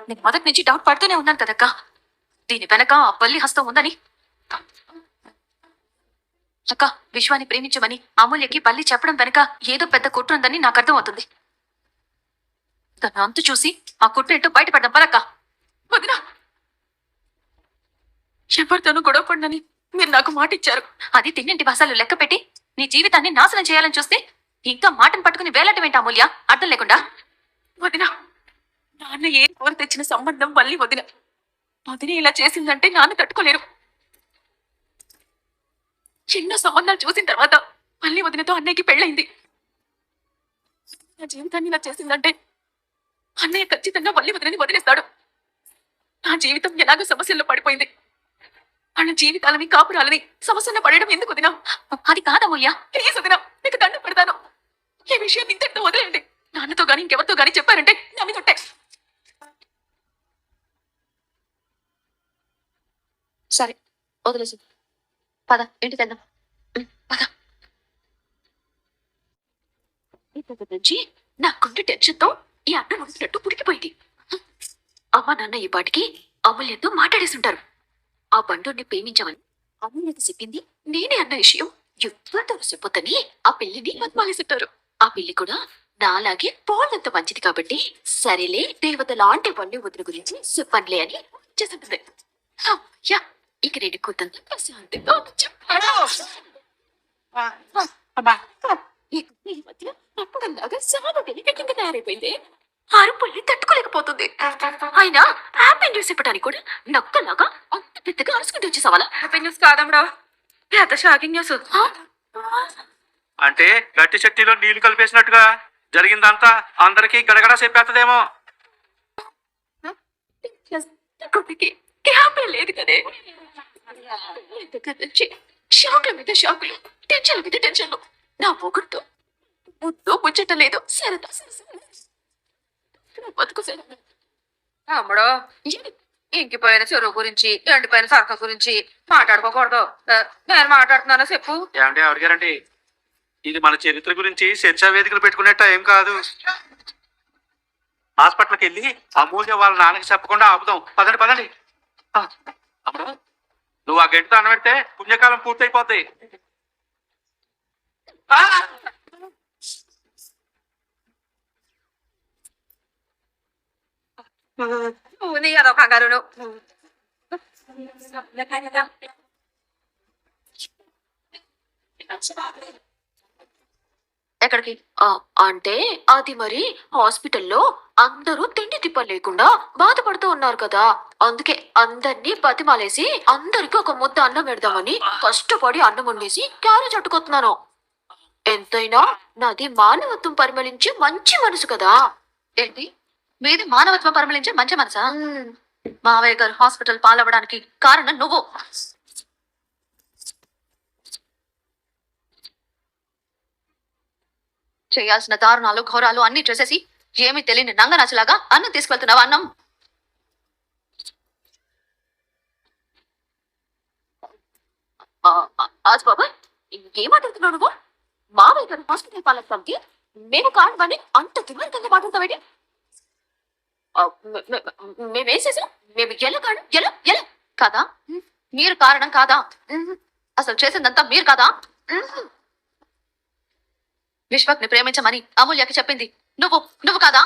నేను మొదటి నుంచి డౌట్ పడుతూనే ఉన్నాను కదక్క. దీని వెనక ఆ బల్లి హస్తం ఉందని. అక్క, విశ్వాన్ని ప్రేమించమని అమూల్యకి బల్లి చెప్పడం వెనక ఏదో పెద్ద కుట్ర ఉందని నాకు అర్థం అవుతుంది. దాన్ని అంతు చూసి ఆ కుట్ర ఏంటో బయటపడ్డాం పదక్క. వదినా, ఎవరితోనూ గొడవ పడినని మీరు నాకు మాట ఇచ్చారు. అది తిన్నింటి భాషలు లెక్క పెట్టి నీ జీవితాన్ని నాశనం చేయాలని చూస్తే ఇంకా మాటను పట్టుకుని వేలాటమేంటి అమూల్య? అర్థం లేకుండా. వదినా, నాన్న ఏ కోరి తెచ్చిన సంబంధం మళ్ళీ వదిన. వదిన ఇలా చేసిందంటే నాన్న తట్టుకోలేరు. ఎన్నో సంబంధాలు చూసిన తర్వాత మళ్ళీ వదినతో అన్నయ్యకి పెళ్ళైంది. నా జీవితాన్ని ఇలా చేసిందంటే అన్నయ్య ఖచ్చితంగా మళ్ళీ వదినని వదిలేస్తాడు. నా జీవితం ఎలాగో సమస్యల్లో పడిపోయింది. వాళ్ళ జీవితాలని కాపురాలని సమస్యల్లో పడడం ఎందుకు వదినా? అది కాదమూల్య, ప్లీజ్ వదినా, నీకు దండం పెడతాను. ఈ విషయం ఇంతటితో వదిలేయండి. నాన్నతో గాని ఇంకెవరితో గాని చెప్పారంటే నా మీద ఉంటాయి. సరే, వదిలేసి పద, ఇంటికి వెళ్దాం. పద. ఇప్పటి నుంచి నా గుండె టెన్షన్తో ఈ అన్నం ఉడికినట్టు పుడికిపోయింది. అమ్మ నాన్న ఈ పాటికి అమూల్యతో మాట్లాడేస్తుంటారు. ఆ బండోడిని ప్రేమించమని అమూల్యత చెప్పింది నేనే అన్న విషయం ఎవరితో చెప్పొద్దని ఆ పిల్లిని బతిమాలేస్తుంటారు. ఆ పిల్లి కూడా నాలాగే పోలంత మంచిది కాబట్టి సరేలే దేవత లాంటి బండి వదిన గురించి చెప్పనులే అని చేస్తుంటుంది. అమ్మయ్యా, ఇక రెడ్డి కూతంతా ప్రశాంతంగా ఉండొచ్చు. ఈ మధ్య అప్పుడల్లాగా చాలా డెలికేట్గా తయారైపోయింది. అరుపుల్ని తట్టుకోలేకపోతుంది. అయినా హ్యాపీ న్యూస్ ఇవ్వడానికి కూడా నక్కలాగా అంత పెద్దగా అరుసుకుంటూ వచ్చేసావాలా? హ్యాపీ న్యూస్ కాదమ్మడా, పెద్ద షాకింగ్ న్యూస్. అంటే గట్టి చట్నీలో నీళ్లు కలిపేసినట్టుగా జరిగిందంతా అందరికి గడగడా చెప్పేస్తదేమో. కొడుకి హ్యాపీ లేదు కదే. షాకుల మీద షాకులు, టెన్షన్ల మీద టెన్షన్లు. నా పొగుడుతో ముద్దు ముచ్చటలేదు. సరదా బతుకు అమ్మడో, ఇంకిపోయిన చెరువు గురించి ఎండిపోయిన సరక గురించి మాట్లాడుకోకూడదు. నేను మాట్లాడుతున్నానో చెప్పు. ఏమంటే అడిగారండి, ఇది మన చరిత్ర గురించి చర్చా వేదికలు పెట్టుకునే టైం కాదు. హాస్పిటల్కి వెళ్ళి అమూల్య వాళ్ళ నాన్నకి చెప్పకుండా ఆపుదాం. పదండి పదండి. అప్పుడు నువ్వు ఆ గంటతో అన్న పెడితే పుణ్యకాలం పూర్తయిపోద్ది. నువ్వు నీ అదొక కంగారును. ఎక్కడికి అంటే అది మరి హాస్పిటల్లో అందరూ తిండి తిప్ప లేకుండా బాధపడుతూ ఉన్నారు కదా. అందుకే అందరినీ బతిమాలేసి అందరికి ఒక ముద్ద అన్నం పెడదామని కష్టపడి అన్నం వండేసి క్యారేజ్ అట్టుకొస్తున్నాను. ఎంతైనా నాది మానవత్వం పరిమళించే మంచి మనసు కదా. ఏంటి మీది మానవత్వం పరిమళించే మంచి మనసా? మావయ్య గారు హాస్పిటల్ పాలవడానికి కారణం నువ్వు. చేయాల్సిన దారుణాలు ఘోరాలు అన్ని చేసేసి ఏమీ తెలియని నంగనాచలాగా అన్నం తీసుకెళ్తున్నావా? అన్నం ఆజ్ బాబా, ఇంకేం మాట్లాడుతున్నావు నువ్వు? మావయ్య గారు హాస్పిటల్ పాలవడానికి మేము కారణమని అంత దుర్మార్గంగా మాట్లాడతావేంటి? మేమేం చేసాం? మేము ఎలా కారణం? ఎలా ఎలా కాదా? మీరు కారణం కాదా? అసలు చేసిందంతా మీరు కాదా? విశ్వక్ని ప్రేమించమని అమూల్యకి చెప్పింది నువ్వు నువ్వు కాదా?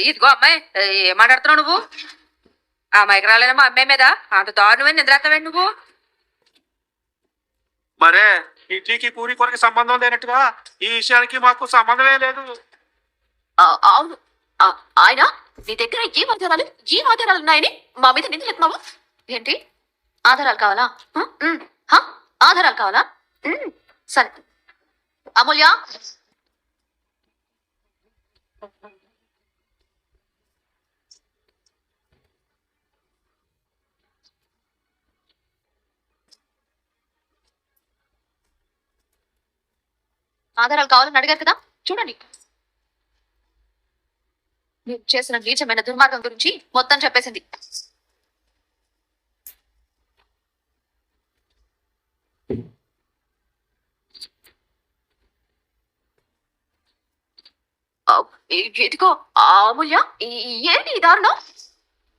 ఇదిగో అమ్మాయి, ఏం మాట్లాడుతున్నావు నువ్వు? ఆ మైకి రాలేదా మా అమ్మాయి మీద అంత దారుణమైన నిద్రేస్తావేంటి నువ్వు? మరే ఇడ్లీకి పూరి కొరకు సంబంధం లేనట్టుగా ఈ విషయానికి మాకు సంబంధమే లేదు. అవును, ఆయన నీ దగ్గర ఏం ఆధారాలు ఉన్నాయని మా మీద నిందలెత్తున్నావు ఏంటి? ఆధారాలు కావాలా? ఆధారాలు కావాలా? సరే అమూల్య, ఆధారాలు కావాలని అడిగారు కదా, చూడండి. మీరు చేసిన నీచమైన దుర్మార్గం గురించి మొత్తం చెప్పేసింది. ఇదిగో అమూల్య, ఏంటి ఈ దారుణం?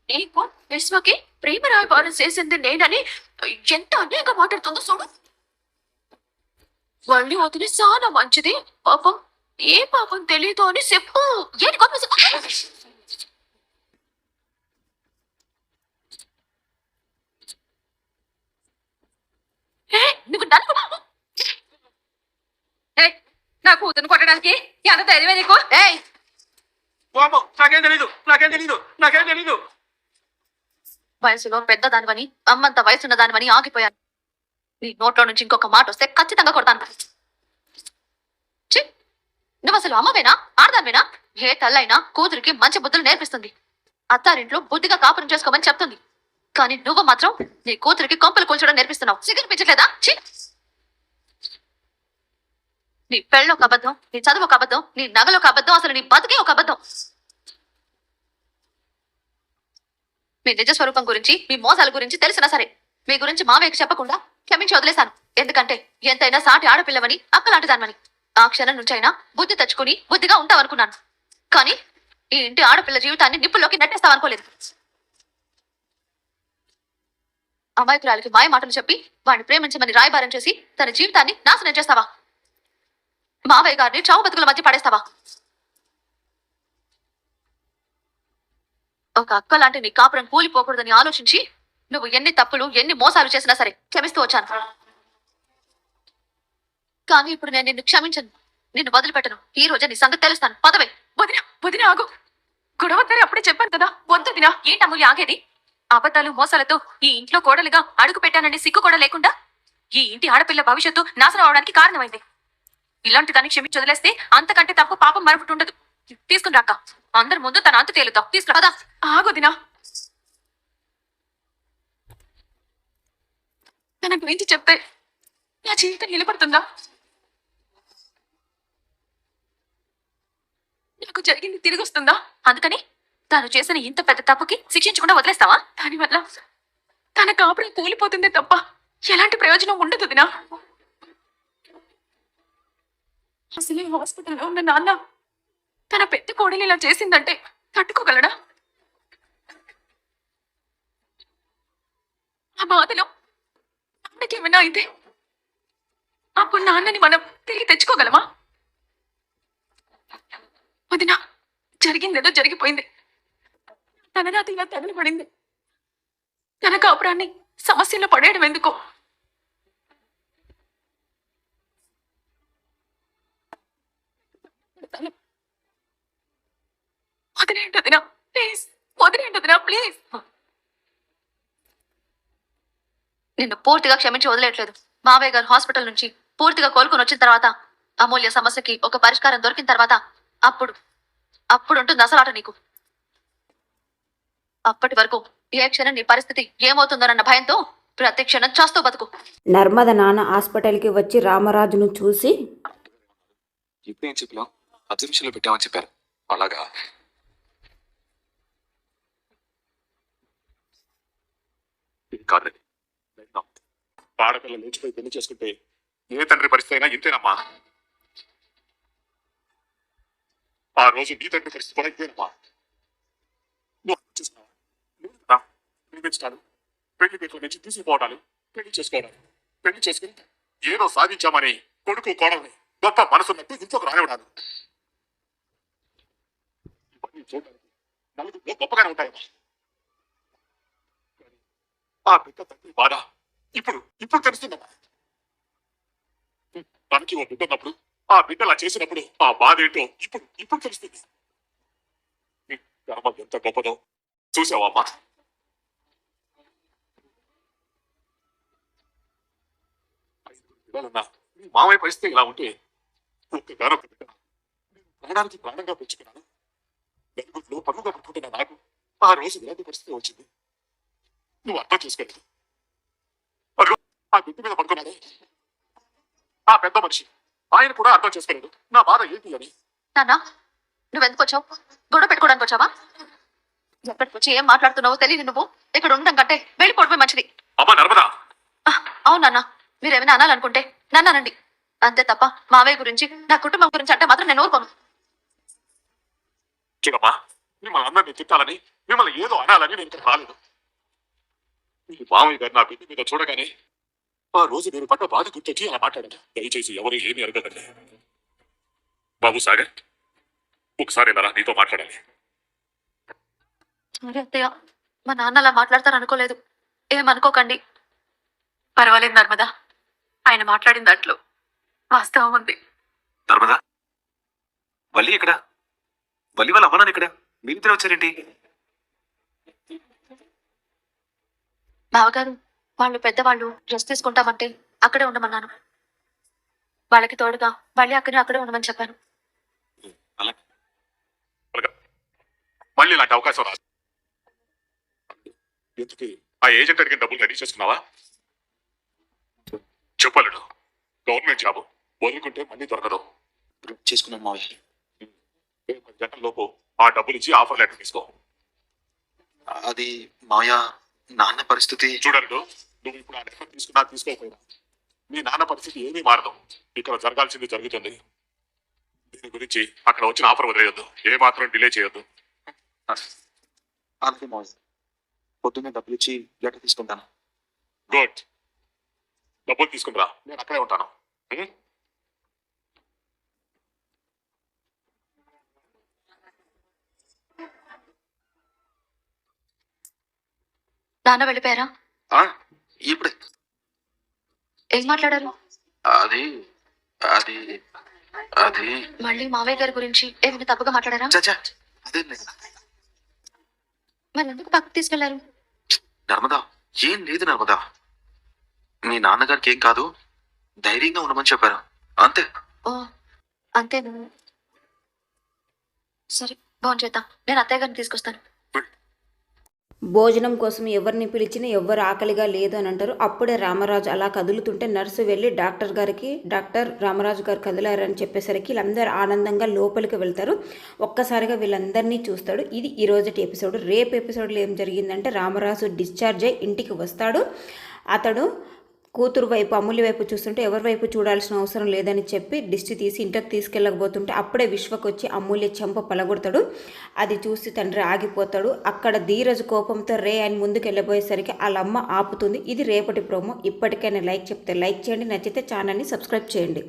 నీకు విశ్వకి ప్రేమ రాయబారం చేసింది నేనని ఎంత అన్యాయంగా మాట్లాడుతుందో చూడు. మళ్ళీ వదిలి చాలా మంచిది, పాపం ఏ పాపం తెలీదు అని చెప్పు. ఏంటి కోపం? నువ్వు నన్ను ఏయ్, నా కూతురు కొట్టడానికి ఎంత ధైర్యమే నీకు? ఏయ్, వామ్మో, నాకేం తెలీదు. వయసులో పెద్ద దానివని, అమ్మంత వయసున్న దానివని ఆగిపోయాను. నీ నోట్లో నుంచి ఇంకొక మాట వస్తే ఖచ్చితంగా కొడతాను. ఛీ, నువ్వు అసలు అమ్మవేనా, ఆడదానివేనా? ఏ తల్లైనా కూతురికి మంచి బుద్ధులు నేర్పిస్తుంది, అత్తారింట్లో బుద్ధిగా కాపురం చేసుకోమని చెప్తుంది. కానీ నువ్వు మాత్రం నీ కూతురికి కొంపలు కూల్చడం నేర్పిస్తున్నావు. సిగ్గునిపించట్లేదా? ఛీ, నీ పెళ్ళి ఒక అబద్ధం, నీ చదువు ఒక అబద్ధం, నీ నగలు ఒక అబద్ధం, అసలు నీ బతుకే ఒక అబద్ధం. మీ నిజ స్వరూపం గురించి, మీ మోసాల గురించి తెలిసినా సరే మీ గురించి మావయ్యకు చెప్పకుండా క్షమించి వదిలేశాను. ఎందుకంటే ఎంతైనా సాటి ఆడపిల్లవని, అక్కలాంటి దానివని. ఆ క్షణం నుంచి అయినా బుద్ధి తెచ్చుకుని బుద్ధిగా ఉంటావనుకున్నాను. కానీ ఈ ఇంటి ఆడపిల్ల జీవితాన్ని నిప్పుల్లోకి నెట్టేస్తావనుకోలేదు. అమాయకురాలకి మాయ మాటలు చెప్పి వాడిని ప్రేమించమని రాయబారం చేసి తన జీవితాన్ని నాశనం చేస్తావా? మావయ్య గారిని చావు బతుకుల మధ్య పడేస్తావా? ఒక అక్క లాంటి నీ కాపురం కూలిపోకూడదని ఆలోచించి నువ్వు ఎన్ని తప్పులు, ఎన్ని మోసాలు చేసినా సరే క్షమిస్తూ వచ్చాను. కానీ ఇప్పుడు నేను నిన్ను క్షమించను, నిన్ను వదిలిపెట్టను. ఈ రోజే నీ సంగతి తెలుస్తాను. పదవే. వదిన ఆగు. గొడవద్దరి అప్పుడే చెప్పాను కదా, వద్దదినా. ఏంటి అమూల్య ఆగేది? అబద్ధాలు మోసాలతో ఈ ఇంట్లో కోడలుగా అడుగు పెట్టానని సిగ్గు కూడా లేకుండా ఈ ఇంటి ఆడపిల్ల భవిష్యత్తు నాశనం అవడానికి కారణమైంది. ఇలాంటి దాన్ని క్షమించి వదిలేస్తే అంతకంటే తప్పు పాపం మరొకటి ఉండదు. తీసుకుని రాక అందరి ముందు తన అంత తేలుతావు. తీసుకురా. పదా. ఆగొదినా. తన గురించి చెప్తే నా జీవితం నిలబడుతుందా? నాకు జరిగింది తిరిగి వస్తుందా? అందుకని తాను చేసిన ఇంత పెద్ద తప్పుకి శిక్షించకుండా వదిలేస్తావా? దానివల్ల తన కాపురం కూలిపోతుందే తప్ప ఎలాంటి ప్రయోజనం ఉండదు దినా. అసలే హాస్పిటల్లో ఉన్న నాన్న తన పెద్ద కోడలు ఇలా చేసిందంటే తట్టుకోగలడా? ఆ బాధలో నాన్నకేమైనా అయితే అప్పుడు నాన్నని మనం తిరిగి తెచ్చుకోగలమా? వదినా, జరిగిందేదో జరిగిపోయింది. తన రాత ఇలా తగలబడింది. తన కాపురాన్ని సమస్యలో పడేయడం ఎందుకో? వదిలేండి వదినా, ప్లీజ్. వదిలేండి వదినా, ప్లీజ్. నిన్ను పూర్తిగా క్షమించి వదిలేయట్లేదు. మావయ్య గారు హాస్పిటల్ నుంచి పూర్తిగా కోలుకొని వచ్చిన తర్వాత, అమూల్య సమస్యకి ఒక పరిష్కారం దొరికిన తర్వాత అప్పుడు ఉంటుంది అసలాట నీకు. అప్పటి వరకు ఏ క్షణం నీ పరిస్థితి ఏమవుతుందోనన్న భయంతో ప్రతి క్షణం చేస్తూ బతుకు. నర్మద నాన్న హాస్పిటల్కి వచ్చి రామరాజును చూసి, ఇప్పుడు ఏం చెప్పాం, అబ్జర్వేషన్ లో పెట్టామని చెప్పారు. అలాగా? కాదండి, ఆడపిల్ల లేచిపోయి పెళ్లి చేసుకుంటే ఏ తండ్రి పరిస్థితి అయినా ఇంతేనమ్మా. ఆ రోజు నీ తండ్రి పరిస్థితి కూడా ఇంతేనమ్మా. నువ్వు చూస్తున్నావా? లేదు కదా, ప్రేమించడాలు, పెళ్లి పీటల నుంచి తీసుకుపోవడాలు, పెళ్లి చేసుకోవడాలు, పెళ్లి చేసుకుని ఏదో సాధించామని కొడుకు కోడల్ని గొప్ప మనసున్నట్టు ఇంట్లోకి రానివ్వడాలు, ఇవన్నీ చూడడానికి నలుగురిలో గొప్పగానే ఉంటాయమ్మా. ఆ బిడ్డ తండ్రి బాధ ఇప్పుడు తెలుస్తుందమ్మా. తనకి ఓ బిడ్డ ఉన్నప్పుడు, ఆ బిడ్డలా చేసినప్పుడు ఆ బాధ ఏంటో ఇప్పుడు తెలుస్తుంది. ధర్మం ఎంత గొప్పదో చూసావా అమ్మా? పిల్లలన్నా మీ మామయ్య పరిస్థితి ఇలా ఉంటే ఒక్కగానొక్క బిడ్డ ప్రాణానికి ప్రాణంగా పెంచుకున్నాను. నలుగురిలో పనుగా పట్టుకుంటున్న నాకు ఆ రోజు ఇలాంటి పరిస్థితి వచ్చింది. నువ్వు అర్థం చేసుకోలేదు. ఆ గుట్టు మీద పడుకున్నాడే ఆ పెద్ద మనిషి, ఆయన కూడా అర్థం చేసుకోలేదు నా బాధ ఏంటి అని. నాన్న, నువ్వెందుకు వచ్చావు? గొడవ పెట్టుకోవడానికి వచ్చావా? ఎక్కడికి వచ్చి ఏం మాట్లాడుతున్నావో తెలియదు. నువ్వు ఇక్కడ ఉండడం కంటే వెళ్ళిపోవడమే మంచిది. అమ్మా నర్మదా, అవునన్నా, మీరేమైనా అనాలనుకుంటే నన్ను అనండి. అంతే తప్ప మావయ్య గురించి, నా కుటుంబం గురించి అంటే మాత్రం నేను ఊరుకోను. చూడమ్మా, మిమ్మల్ని అందరినీ తిట్టాలని, మిమ్మల్ని ఏదో అనాలని నేను ఇక్కడ రాలేదు. మీ మామయ్య గారు నా బిడ్డ మీద చూడగానే ఆ రోజు నేను పడ్డ బాధ గుర్తొచ్చి అలా మాట్లాడాను. దయచేసి ఎవరు ఏమీ అడగకండి. బాబు సాగర్, ఒకసారి ఇలా నీతో మాట్లాడాలి. సరే అత్తయ్య, మా నాన్న అలా మాట్లాడతారు అనుకోలేదు. ఏమనుకోకండి. పర్వాలేదు నర్మదా, ఆయన మాట్లాడిన దాంట్లో వాస్తవం ఉంది. నర్మదా, వల్లి ఎక్కడ? వల్లి వాళ్ళ అమ్మ నాన్న ఎక్కడ? మీరిద్దరు వచ్చారేంటి? బావగారు, వాళ్ళు పెద్దవాళ్ళు రెస్ట్ తీసుకుంటామంటే అక్కడే ఉండమన్నాను. వాళ్ళకి తోడుగా మళ్ళీ అక్కడే ఉండమని చెప్పాను. అలా మళ్ళీ ఇలాంటి అవకాశం రాదు. ఎందుకు ఆ ఏజెంట్ అడిగిన డబ్బులు రెడీ చేసుకున్నావా? చెప్పలేడు. గవర్నమెంట్ జాబ్ వదులుకుంటే మళ్ళీ దొరకదు. చేసుకున్నాను మావయ్య. 10 గంటల లోపు ఆ డబ్బులు ఇచ్చి ఆఫర్ లెటర్ తీసుకో. అది మావయ్య, నాన్న పరిస్థితి. చూడరు, నువ్వు ఇప్పుడు ఆ లెటర్ తీసుకున్నా తీసుకోకపోయినా మీ నాన్న పరిస్థితి ఏమీ మారదు. ఇక్కడ జరగాల్సింది జరుగుతుంది. దీని గురించి అక్కడ వచ్చిన ఆఫర్ వదిలేయొద్దు. ఏ మాత్రం డిలే చేయొద్దు. అలాగే మావయ్య, పొద్దున్నే డబ్బులు ఇచ్చి లెటర్ తీసుకుంటాను. గుడ్. డబ్బులు తీసుకుంటా, నేను అక్కడే ఉంటాను. ఉం? నాన్న వెళ్ళిపోయారా? ఇప్పుడే. ఏం మాట్లాడారు? అది అది అది మళ్ళీ మావయ్య గారి గురించి ఏమైనా తప్పుగా మాట్లాడారా? చచ్చా, అదేం లేదు మరి ఎందుకు పక్కకు తీసుకెళ్లారు? నర్మదా. ఏం లేదు నర్మదా, మీ నాన్నగారికి ఏం కాదు, ధైర్యంగా ఉండమని చెప్పారు, అంతే. ఓ అంతేనా? సరే, భోంచేద్దాం. నేను అత్తయ్య గారిని తీసుకొస్తాను. భోజనం కోసం ఎవరిని పిలిచినా ఎవ్వరు ఆకలిగా లేదు అని అంటారు. అప్పుడే రామరాజు అలా కదులుతుంటే నర్సు వెళ్ళి డాక్టర్ రామరాజు గారు కదిలారని చెప్పేసరికి వీళ్ళందరూ ఆనందంగా లోపలికి వెళ్తారు. ఒక్కసారిగా వీళ్ళందరినీ చూస్తాడు. ఇది ఈరోజటి ఎపిసోడ్. రేపు ఎపిసోడ్లో ఏం జరిగిందంటే రామరాజు డిశ్చార్జ్ అయ్యి ఇంటికి వస్తాడు. అతడు కూతురు వైపు, అమూల్య వైపు చూస్తుంటే ఎవరి వైపు చూడాల్సిన అవసరం లేదని చెప్పి దిష్టి తీసి ఇంటికి తీసుకెళ్ళకపోతుంటే అప్పుడే విశ్వకు వచ్చి అమూల్య చెంప పలగొడతాడు. అది చూసి తండ్రి ఆగిపోతాడు. అక్కడ ధీరజ్ కోపంతో రే అని ముందుకు వెళ్ళబోయేసరికి వాళ్ళ అమ్మ ఆపుతుంది. ఇది రేపటి ప్రోమో. ఇప్పటికైనా లైక్ చెప్తే లైక్ చేయండి, నచ్చితే ఛానల్ని సబ్స్క్రైబ్ చేయండి.